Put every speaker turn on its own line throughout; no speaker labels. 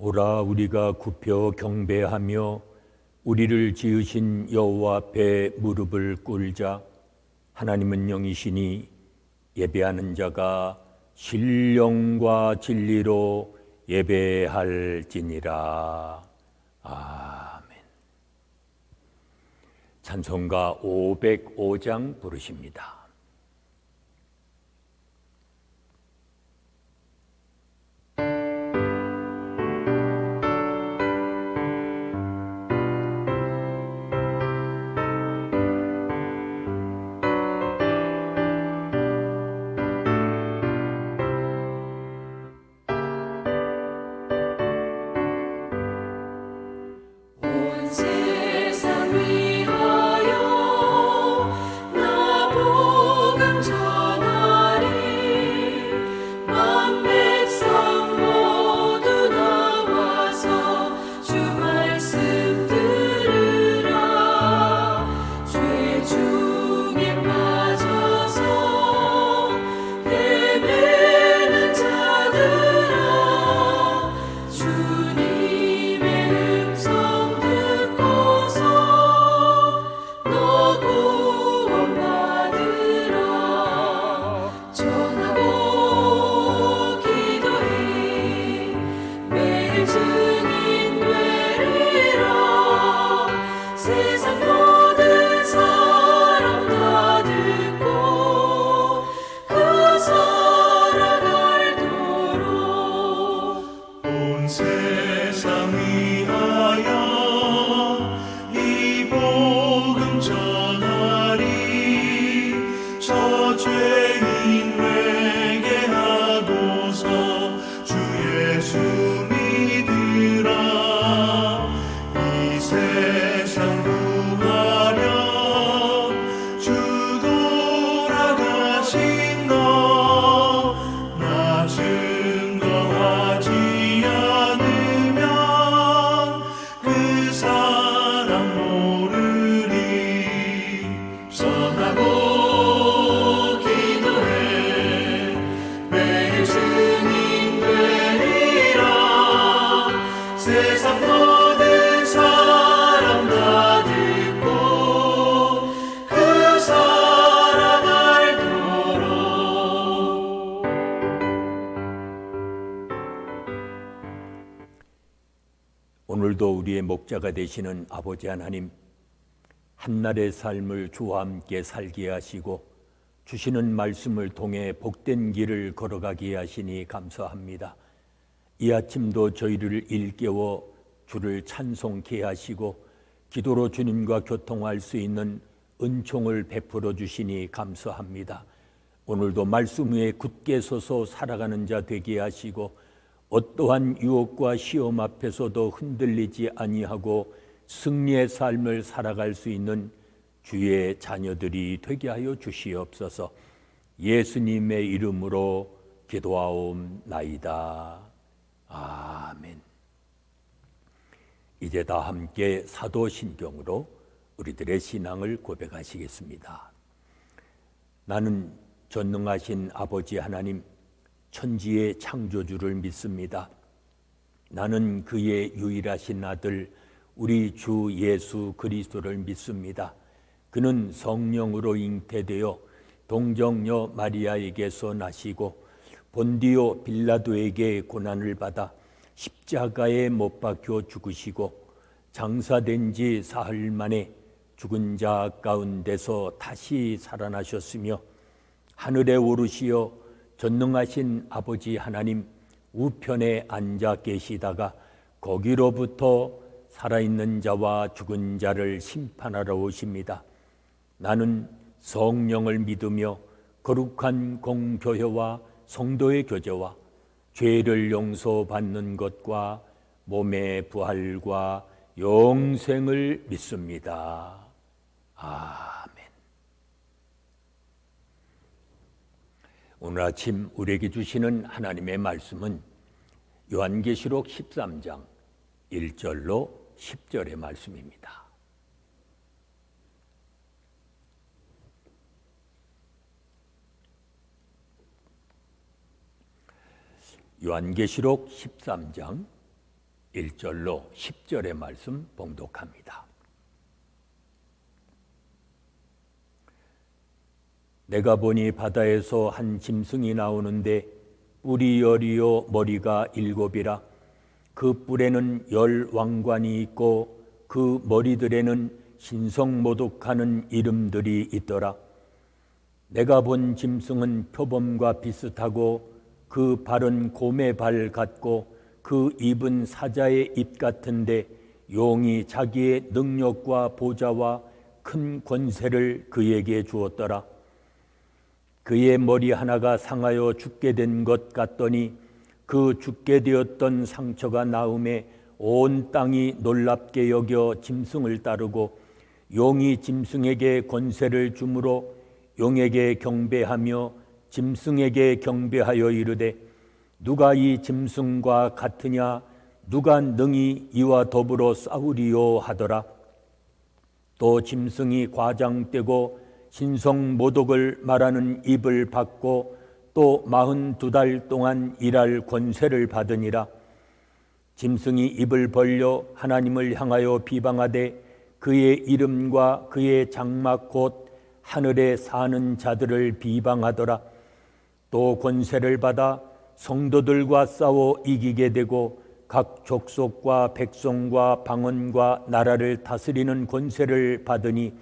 오라 우리가 굽혀 경배하며 우리를 지으신 여호와 앞에 무릎을 꿇자. 하나님은 영이시니 예배하는 자가 신령과 진리로 예배할지니라. 아멘. 찬송가 505장 부르십니다. 오늘도 우리의 목자가 되시는 아버지 하나님, 한날의 삶을 주와 함께 살게 하시고 주시는 말씀을 통해 복된 길을 걸어가게 하시니 감사합니다. 이 아침도 저희를 일깨워 주를 찬송케 하시고 기도로 주님과 교통할 수 있는 은총을 베풀어 주시니 감사합니다. 오늘도 말씀 위에 굳게 서서 살아가는 자 되게 하시고 어떠한 유혹과 시험 앞에서도 흔들리지 아니하고 승리의 삶을 살아갈 수 있는 주의 자녀들이 되게 하여 주시옵소서. 예수님의 이름으로 기도하옵나이다. 아멘. 이제 다 함께 사도신경으로 우리들의 신앙을 고백하시겠습니다. 나는 전능하신 아버지 하나님, 천지의 창조주를 믿습니다. 나는 그의 유일하신 아들 우리 주 예수 그리스도를 믿습니다. 그는 성령으로 잉태되어 동정녀 마리아에게서 나시고 본디오 빌라도에게 고난을 받아 십자가에 못 박혀 죽으시고 장사된 지 사흘 만에 죽은 자 가운데서 다시 살아나셨으며 하늘에 오르시어 전능하신 아버지 하나님 우편에 앉아 계시다가 거기로부터 살아있는 자와 죽은 자를 심판하러 오십니다. 나는 성령을 믿으며 거룩한 공교회와 성도의 교제와 죄를 용서받는 것과 몸의 부활과 영생을 믿습니다. 아멘. 오늘 아침 우리에게 주시는 하나님의 말씀은 요한계시록 13장 1절로 10절의 말씀입니다. 요한계시록 13장 1절로 10절의 말씀 봉독합니다. 내가 보니 바다에서 한 짐승이 나오는데 뿔이 10이요 머리가 7이라. 그 뿔에는 10 왕관이 있고 그 머리들에는 신성모독하는 이름들이 있더라. 내가 본 짐승은 표범과 비슷하고 그 발은 곰의 발 같고 그 입은 사자의 입 같은데 용이 자기의 능력과 보좌와 큰 권세를 그에게 주었더라. 그의 머리 하나가 상하여 죽게 된 것 같더니 그 죽게 되었던 상처가 나음에 온 땅이 놀랍게 여겨 짐승을 따르고 용이 짐승에게 권세를 주므로 용에게 경배하며 짐승에게 경배하여 이르되 누가 이 짐승과 같으냐 누가 능히 이와 더불어 싸우리요 하더라. 또 짐승이 과장되고 신성모독을 말하는 입을 받고 또 42달 동안 일할 권세를 받으니라. 짐승이 입을 벌려 하나님을 향하여 비방하되 그의 이름과 그의 장막 곧 하늘에 사는 자들을 비방하더라. 또 권세를 받아 성도들과 싸워 이기게 되고 각 족속과 백성과 방언과 나라를 다스리는 권세를 받으니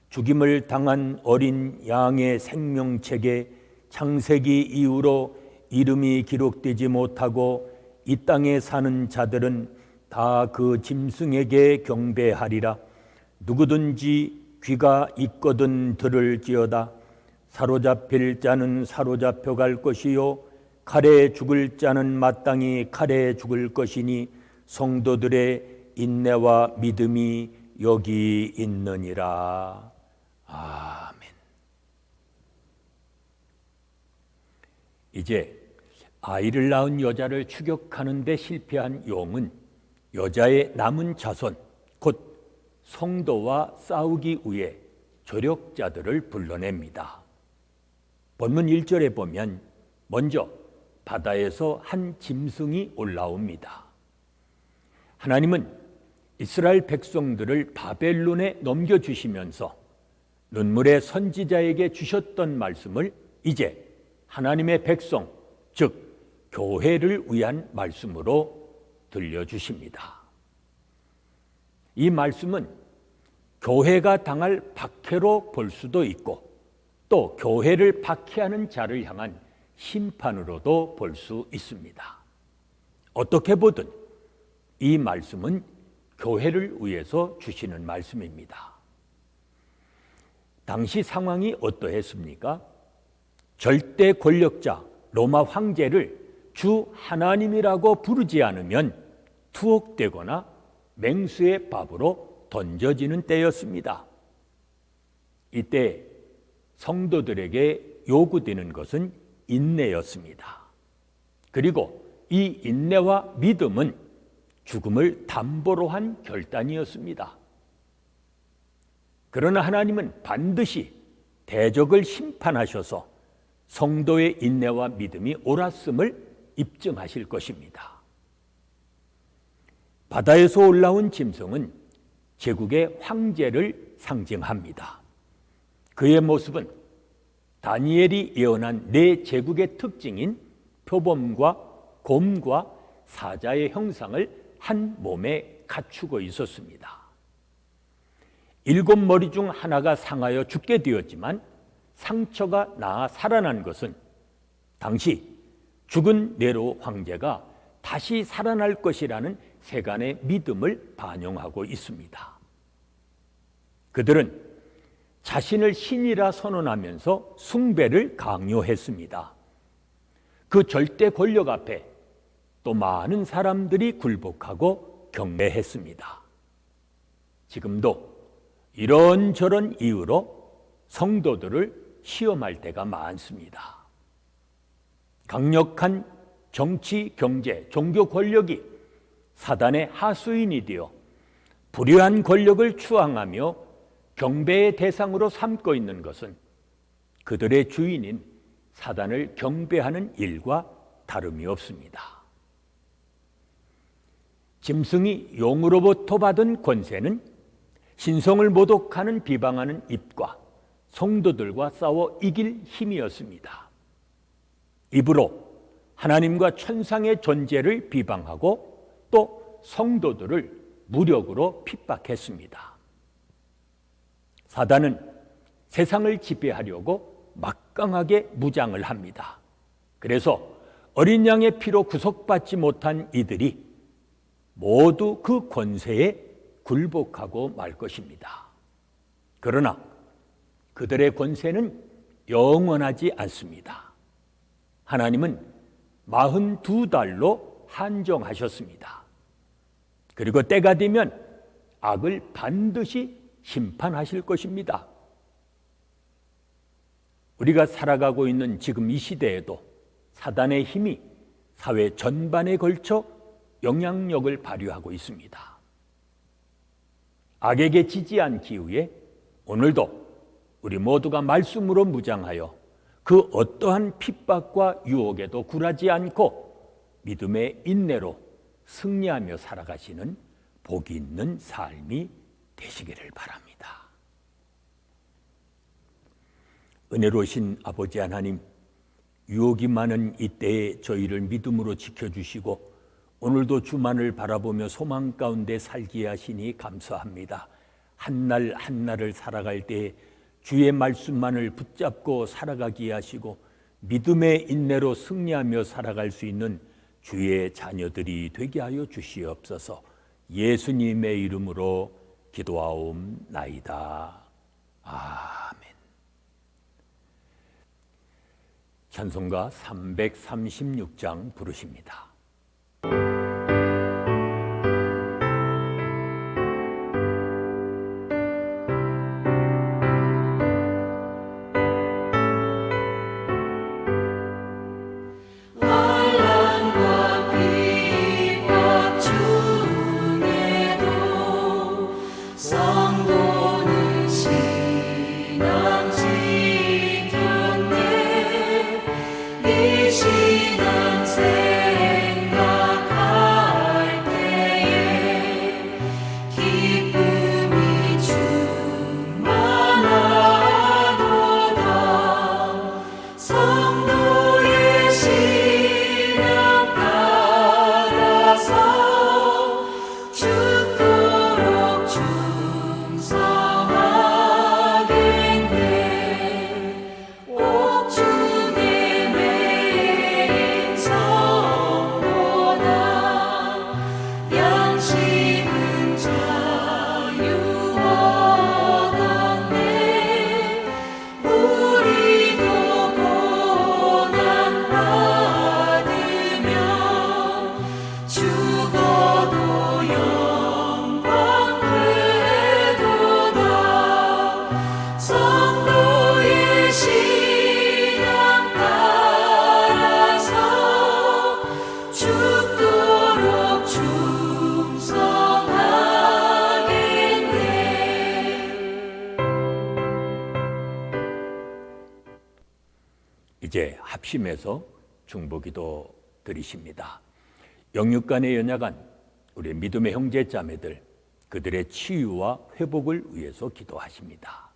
죽임을 당한 어린 양의 생명책에 창세기 이후로 이름이 기록되지 못하고 이 땅에 사는 자들은 다 그 짐승에게 경배하리라. 누구든지 귀가 있거든 들을지어다. 사로잡힐 자는 사로잡혀 갈 것이요 칼에 죽을 자는 마땅히 칼에 죽을 것이니 성도들의 인내와 믿음이 여기 있느니라. 아멘. 이제 아이를 낳은 여자를 추격하는 데 실패한 용은 여자의 남은 자손 곧 성도와 싸우기 위해 조력자들을 불러냅니다. 본문 1절에 보면 먼저 바다에서 한 짐승이 올라옵니다. 하나님은 이스라엘 백성들을 바벨론에 넘겨주시면서 눈물의 선지자에게 주셨던 말씀을 이제 하나님의 백성, 즉 교회를 위한 말씀으로 들려주십니다. 이 말씀은 교회가 당할 박해로 볼 수도 있고 또 교회를 박해하는 자를 향한 심판으로도 볼 수 있습니다. 어떻게 보든 이 말씀은 교회를 위해서 주시는 말씀입니다. 당시 상황이 어떠했습니까? 절대 권력자 로마 황제를 주 하나님이라고 부르지 않으면 투옥되거나 맹수의 밥으로 던져지는 때였습니다. 이때 성도들에게 요구되는 것은 인내였습니다. 그리고 이 인내와 믿음은 죽음을 담보로 한 결단이었습니다. 그러나 하나님은 반드시 대적을 심판하셔서 성도의 인내와 믿음이 옳았음을 입증하실 것입니다. 바다에서 올라온 짐승은 제국의 황제를 상징합니다. 그의 모습은 다니엘이 예언한 네 제국의 특징인 표범과 곰과 사자의 형상을 한 몸에 갖추고 있었습니다. 7머리 중 하나가 상하여 죽게 되었지만 상처가 나아 살아난 것은 당시 죽은 네로 황제가 다시 살아날 것이라는 세간의 믿음을 반영하고 있습니다. 그들은 자신을 신이라 선언하면서 숭배를 강요했습니다. 그 절대 권력 앞에 또 많은 사람들이 굴복하고 경배했습니다. 지금도 이런저런 이유로 성도들을 시험할 때가 많습니다. 강력한 정치, 경제, 종교 권력이 사단의 하수인이 되어 불의한 권력을 추앙하며 경배의 대상으로 삼고 있는 것은 그들의 주인인 사단을 경배하는 일과 다름이 없습니다. 짐승이 용으로부터 받은 권세는 신성을 모독하는 비방하는 입과 성도들과 싸워 이길 힘이었습니다. 입으로 하나님과 천상의 존재를 비방하고 또 성도들을 무력으로 핍박했습니다. 사단은 세상을 지배하려고 막강하게 무장을 합니다. 그래서 어린 양의 피로 구속받지 못한 이들이 모두 그 권세에 굴복하고 말 것입니다. 그러나 그들의 권세는 영원하지 않습니다. 하나님은 42달로 한정하셨습니다. 그리고 때가 되면 악을 반드시 심판하실 것입니다. 우리가 살아가고 있는 지금 이 시대에도 사단의 힘이 사회 전반에 걸쳐 영향력을 발휘하고 있습니다. 악에게 지지한 기후에 오늘도 우리 모두가 말씀으로 무장하여 그 어떠한 핍박과 유혹에도 굴하지 않고 믿음의 인내로 승리하며 살아가시는 복이 있는 삶이 되시기를 바랍니다. 은혜로우신 아버지 하나님, 유혹이 많은 이때에 저희를 믿음으로 지켜주시고 오늘도 주만을 바라보며 소망 가운데 살게 하시니 감사합니다. 한날 한날을 살아갈 때 주의 말씀만을 붙잡고 살아가게 하시고 믿음의 인내로 승리하며 살아갈 수 있는 주의 자녀들이 되게 하여 주시옵소서. 예수님의 이름으로 기도하옵나이다. 아멘. 찬송가 336장 부르십니다. 이제 합심해서 중보기도 드리십니다. 영육간에 연약한 우리 믿음의 형제 자매들, 그들의 치유와 회복을 위해서 기도하십니다.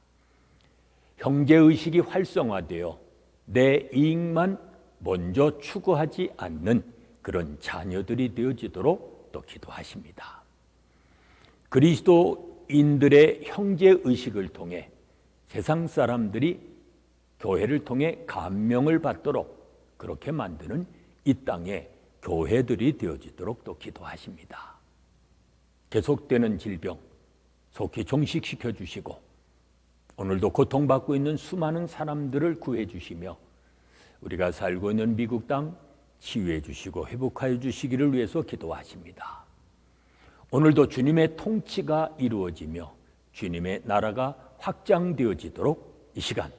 형제의식이 활성화되어 내 이익만 먼저 추구하지 않는 그런 자녀들이 되어지도록 또 기도하십니다. 그리스도인들의 형제의식을 통해 세상 사람들이 교회를 통해 감명을 받도록 그렇게 만드는 이 땅의 교회들이 되어지도록 또 기도하십니다. 계속되는 질병 속히 종식시켜 주시고 오늘도 고통받고 있는 수많은 사람들을 구해 주시며 우리가 살고 있는 미국 땅 치유해 주시고 회복하여 주시기를 위해서 기도하십니다. 오늘도 주님의 통치가 이루어지며 주님의 나라가 확장되어지도록 이 시간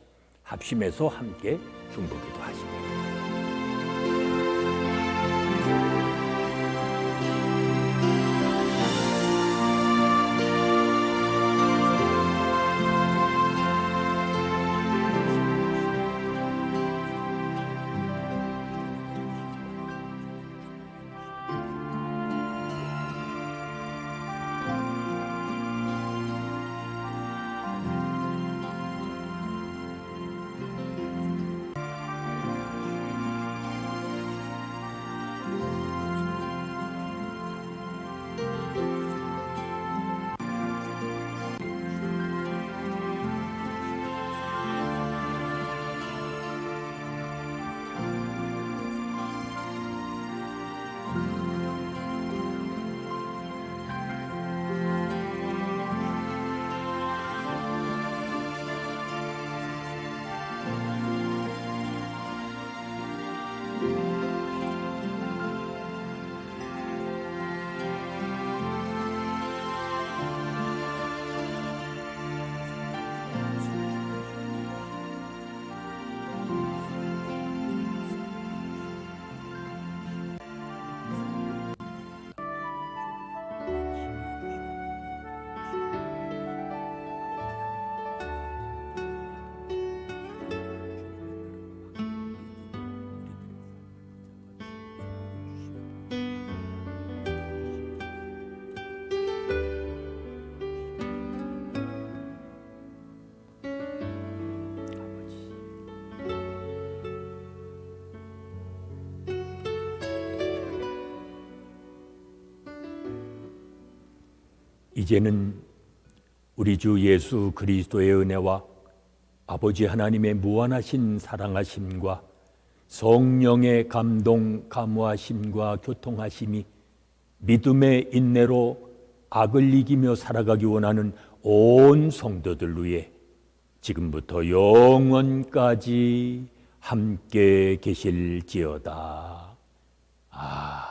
합심해서 함께 중보기도 하십니다. 이제는 우리 주 예수 그리스도의 은혜와 아버지 하나님의 무한하신 사랑하심과 성령의 감동, 감화심과 교통하심이 믿음의 인내로 악을 이기며 살아가기 원하는 온 성도들 위해 지금부터 영원까지 함께 계실지어다. 아멘.